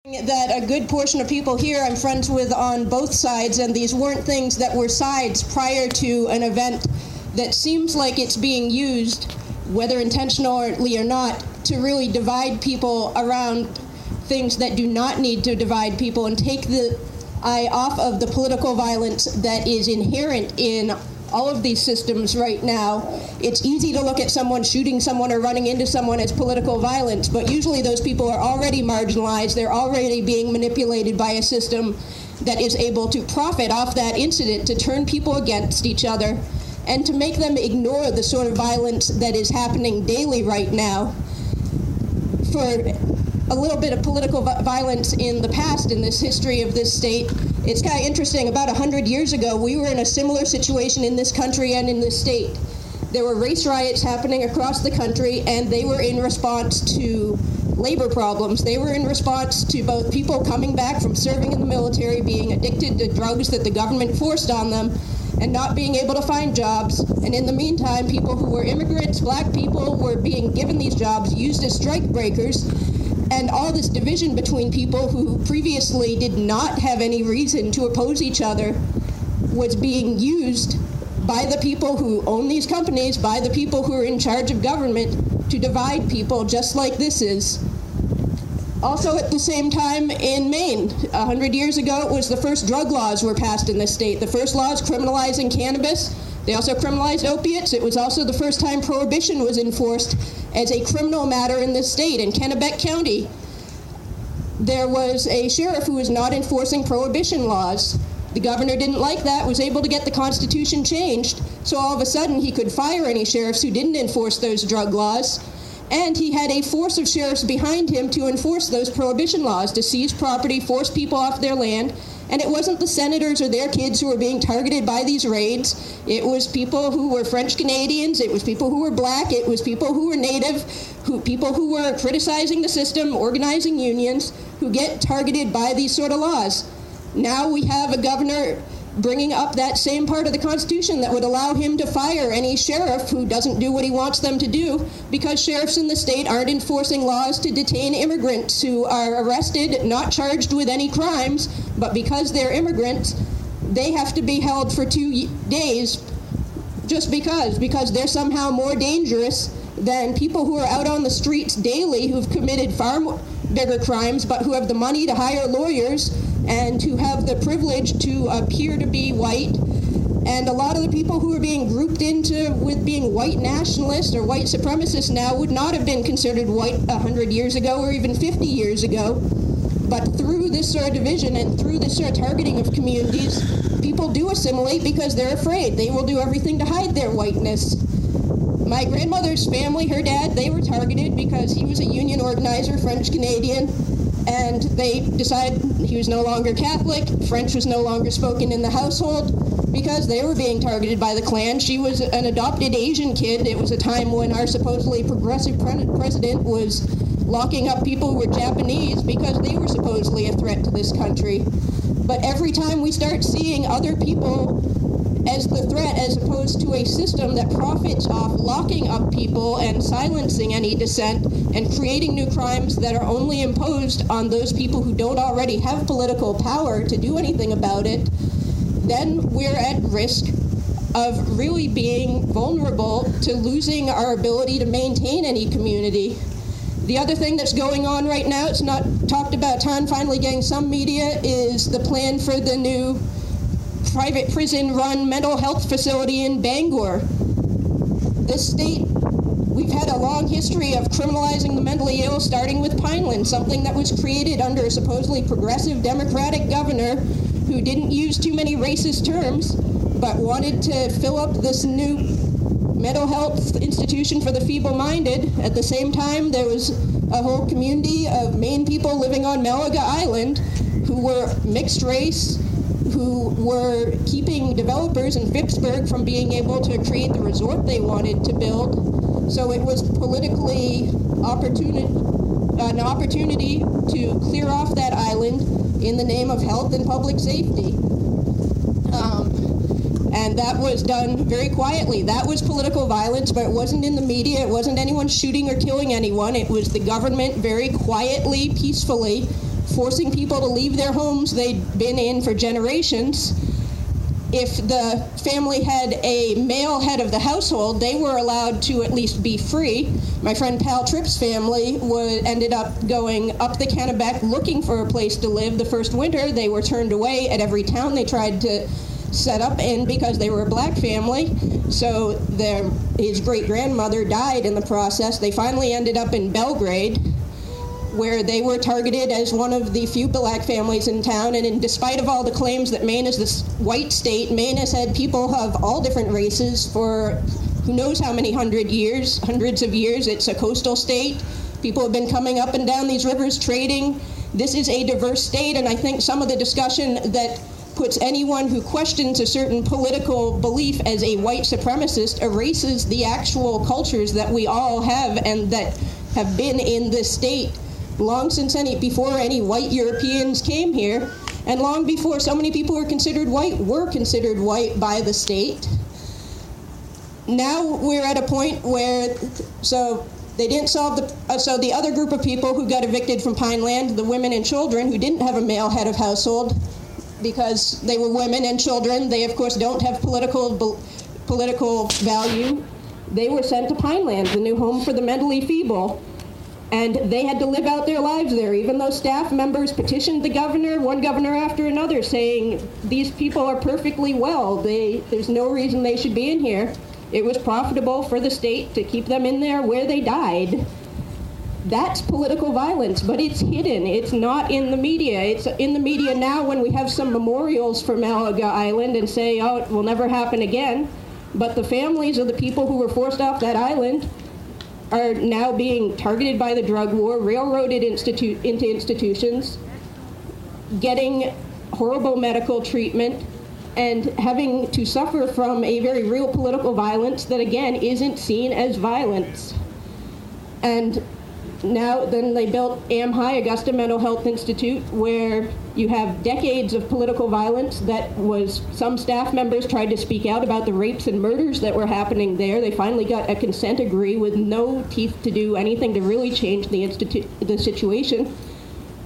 That a good portion of people here I'm friends with on both sides, and these weren't things that were sides prior to an event that seems like it's being used, whether intentionally or not, to really divide people around things that do not need to divide people and take the eye off of the political violence that is inherent in all of these systems right now. It's easy to look at someone shooting someone or running into someone as political violence, but usually those people are already marginalized. They're already being manipulated by a system that is able to profit off that incident to turn people against each other and to make them ignore the sort of violence that is happening daily right now. For a little bit of political violence in the past in this history of this state, it's kind of interesting. About 100 years ago, we were in a similar situation in this country and in this state. There were race riots happening across the country, and they were in response to labor problems. They were in response to both people coming back from serving in the military, being addicted to drugs that the government forced on them, and not being able to find jobs. And in the meantime, people who were immigrants, black people, were being given these jobs, used as strike breakers. And all this division between people who previously did not have any reason to oppose each other was being used by the people who own these companies, by the people who are in charge of government, to divide people just like this is. Also at the same time in Maine, 100 years ago, it was the first drug laws were passed in this state. The first laws criminalizing cannabis. They also criminalized opiates. It was also the first time prohibition was enforced as a criminal matter in this state. In Kennebec County, there was a sheriff who was not enforcing prohibition laws. The governor didn't like that, was able to get the Constitution changed, so all of a sudden he could fire any sheriffs who didn't enforce those drug laws, and he had a force of sheriffs behind him to enforce those prohibition laws, to seize property, force people off their land. And it wasn't the senators or their kids who were being targeted by these raids. It was people who were French Canadians, it was people who were black, it was people who were native, people who were criticizing the system, organizing unions, who get targeted by these sort of laws. Now we have a governor bringing up that same part of the Constitution that would allow him to fire any sheriff who doesn't do what he wants them to do, because sheriffs in the state aren't enforcing laws to detain immigrants who are arrested, not charged with any crimes, but because they're immigrants, they have to be held for 2 days just because they're somehow more dangerous than people who are out on the streets daily who've committed far bigger crimes, but who have the money to hire lawyers and who have the privilege to appear to be white. And a lot of the people who are being grouped into with being white nationalists or white supremacists now would not have been considered white 100 years ago or even 50 years ago. But through this sort of division and through this sort of targeting of communities, people do assimilate because they're afraid. They will do everything to hide their whiteness. My grandmother's family, her dad, they were targeted because he was a union organizer, French Canadian, and they decided he was no longer Catholic, French was no longer spoken in the household, because they were being targeted by the Klan. She was an adopted Asian kid. It was a time when our supposedly progressive president was locking up people who were Japanese because they were supposedly a threat to this country. But every time we start seeing other people as the threat, as opposed to a system that profits off locking up people and silencing any dissent and creating new crimes that are only imposed on those people who don't already have political power to do anything about it, then we're at risk of really being vulnerable to losing our ability to maintain any community. The other thing that's going on right now, it's not talked about a ton, finally getting some media, is the plan for the new private prison-run mental health facility in Bangor. This state, we've had a long history of criminalizing the mentally ill, starting with Pineland, something that was created under a supposedly progressive Democratic governor who didn't use too many racist terms, but wanted to fill up this new mental health institution for the feeble-minded. At the same time, there was a whole community of Maine people living on Malaga Island who were mixed race, who were keeping developers in Phippsburg from being able to create the resort they wanted to build. So it was politically an opportunity to clear off that island in the name of health and public safety. And that was done very quietly. That was political violence, but it wasn't in the media. It wasn't anyone shooting or killing anyone. It was the government very quietly, peacefully forcing people to leave their homes they'd been in for generations. If the family had a male head of the household, they were allowed to at least be free. My friend Pal Tripp's family ended up going up the Kennebec looking for a place to live. The first winter, they were turned away at every town they tried to set up in because they were a black family. So his great-grandmother died in the process. They finally ended up in Belgrade, where they were targeted as one of the few black families in town. And in despite of all the claims that Maine is this white state, Maine has had people of all different races for who knows how many hundreds of years. It's a coastal state. People have been coming up and down these rivers trading. This is a diverse state, and I think some of the discussion that puts anyone who questions a certain political belief as a white supremacist erases the actual cultures that we all have and that have been in this state long since before any white Europeans came here, and long before so many people were considered white by the state. Now we're at a point where, they didn't solve the other group of people who got evicted from Pineland, the women and children who didn't have a male head of household, because they were women and children, they of course don't have political value. They were sent to Pineland, the new home for the mentally feeble. And they had to live out their lives there, even though staff members petitioned the governor, one governor after another, saying these people are perfectly well. There's no reason they should be in here. It was profitable for the state to keep them in there where they died. That's political violence, but it's hidden. It's not in the media. It's in the media now when we have some memorials for Malaga Island and say, oh, it will never happen again. But the families of the people who were forced off that island are now being targeted by the drug war, railroaded into institutions, getting horrible medical treatment, and having to suffer from a very real political violence that, again, isn't seen as violence. And now, then they built AMHI, Augusta Mental Health Institute, where you have decades of political violence some staff members tried to speak out about the rapes and murders that were happening there. They finally got a consent decree with no teeth to do anything to really change the situation,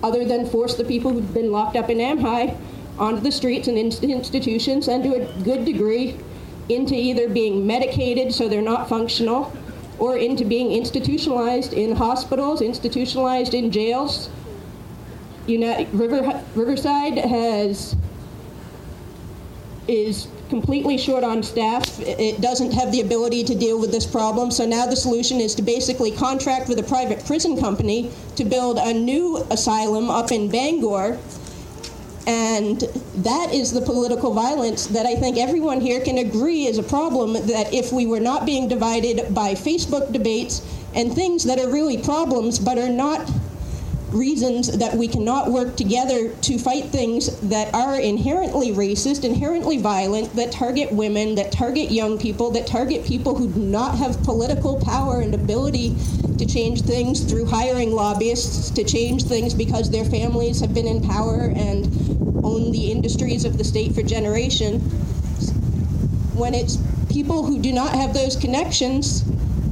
other than force the people who've been locked up in AMHI onto the streets and into institutions, and to a good degree into either being medicated so they're not functional, or into being institutionalized in hospitals, institutionalized in jails. Riverside is completely short on staff. It doesn't have the ability to deal with this problem, so now the solution is to basically contract with a private prison company to build a new asylum up in Bangor. And that is the political violence that I think everyone here can agree is a problem, that if we were not being divided by Facebook debates and things that are really problems but are not reasons that we cannot work together to fight things that are inherently racist, inherently violent, that target women, that target young people, that target people who do not have political power and ability to change things through hiring lobbyists to change things because their families have been in power and own the industries of the state for generations. When it's people who do not have those connections,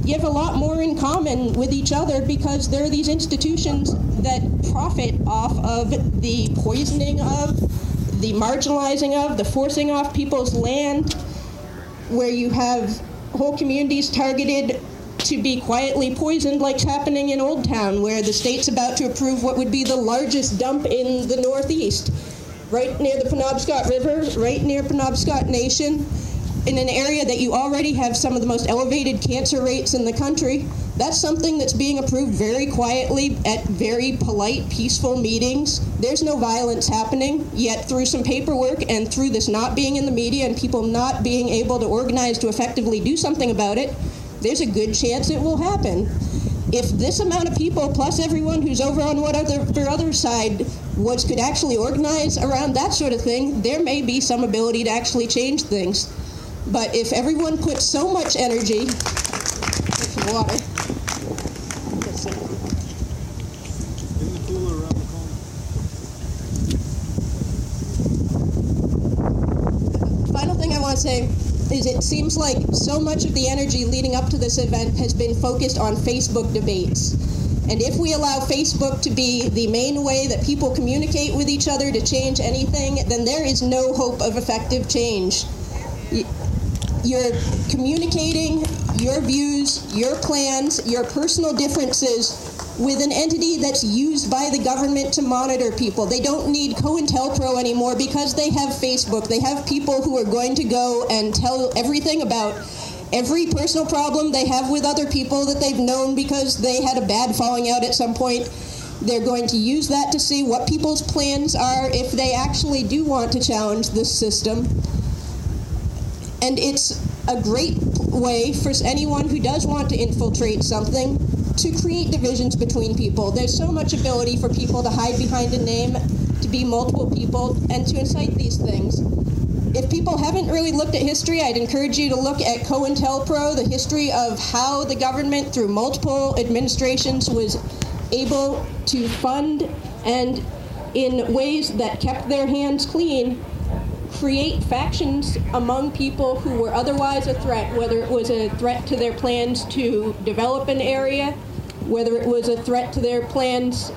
you have a lot more in common with each other, because there are these institutions that profit off of the poisoning of, the marginalizing of, the forcing off people's land, where you have whole communities targeted to be quietly poisoned, like's happening in Old Town, where the state's about to approve what would be the largest dump in the Northeast, right near the Penobscot River, right near Penobscot Nation, in an area that you already have some of the most elevated cancer rates in the country. That's something that's being approved very quietly at very polite, peaceful meetings. There's no violence happening, yet through some paperwork and through this not being in the media and people not being able to organize to effectively do something about it, there's a good chance it will happen. If this amount of people, plus everyone who's over on their other side, could actually organize around that sort of thing, there may be some ability to actually change things. But if everyone puts so much energy, some water. In the cooler around the corner. Final thing I want to say is it seems like so much of the energy leading up to this event has been focused on Facebook debates. And if we allow Facebook to be the main way that people communicate with each other to change anything, then there is no hope of effective change. You're communicating your views, your plans, your personal differences with an entity that's used by the government to monitor people. They don't need COINTELPRO anymore because they have Facebook. They have people who are going to go and tell everything about every personal problem they have with other people that they've known because they had a bad falling out at some point. They're going to use that to see what people's plans are if they actually do want to challenge this system. And it's a great way for anyone who does want to infiltrate something to create divisions between people. There's so much ability for people to hide behind a name, to be multiple people, and to incite these things. If people haven't really looked at history, I'd encourage you to look at COINTELPRO, the history of how the government, through multiple administrations, was able to fund and, in ways that kept their hands clean, create factions among people who were otherwise a threat, whether it was a threat to their plans to develop an area, whether it was a threat to their plans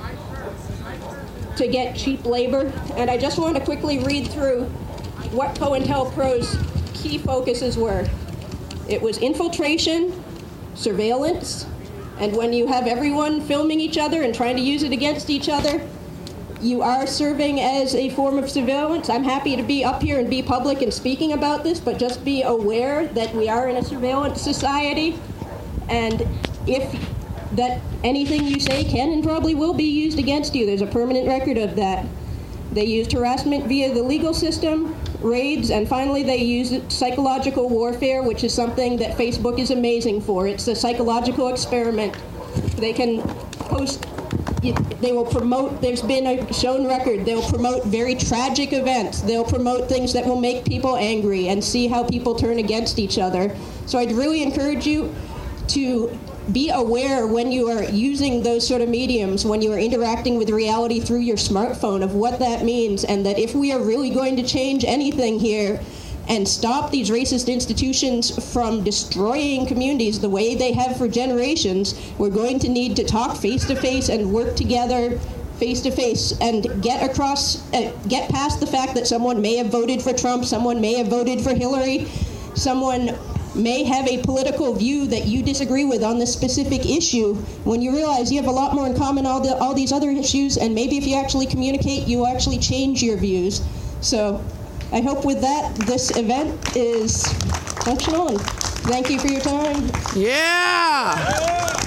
to get cheap labor. And I just want to quickly read through what COINTELPRO's key focuses were. It was infiltration, surveillance, and when you have everyone filming each other and trying to use it against each other, you are serving as a form of surveillance. I'm happy to be up here and be public and speaking about this, but just be aware that we are in a surveillance society, and if that anything you say can and probably will be used against you. There's a permanent record of that. They used harassment via the legal system, raids, and finally they used psychological warfare, which is something that Facebook is amazing for. It's a psychological experiment. They can post, they will promote, there's been a shown record, they'll promote very tragic events. They'll promote things that will make people angry and see how people turn against each other. So I'd really encourage you to be aware when you are using those sort of mediums, when you are interacting with reality through your smartphone, of what that means, and that if we are really going to change anything here and stop these racist institutions from destroying communities the way they have for generations, we're going to need to talk face-to-face and work together face-to-face and get past the fact that someone may have voted for Trump, someone may have voted for Hillary, someone may have a political view that you disagree with on this specific issue, when you realize you have a lot more in common on all these other issues, and maybe if you actually communicate, you will actually change your views. So I hope with that, this event is functional, and thank you for your time. Yeah!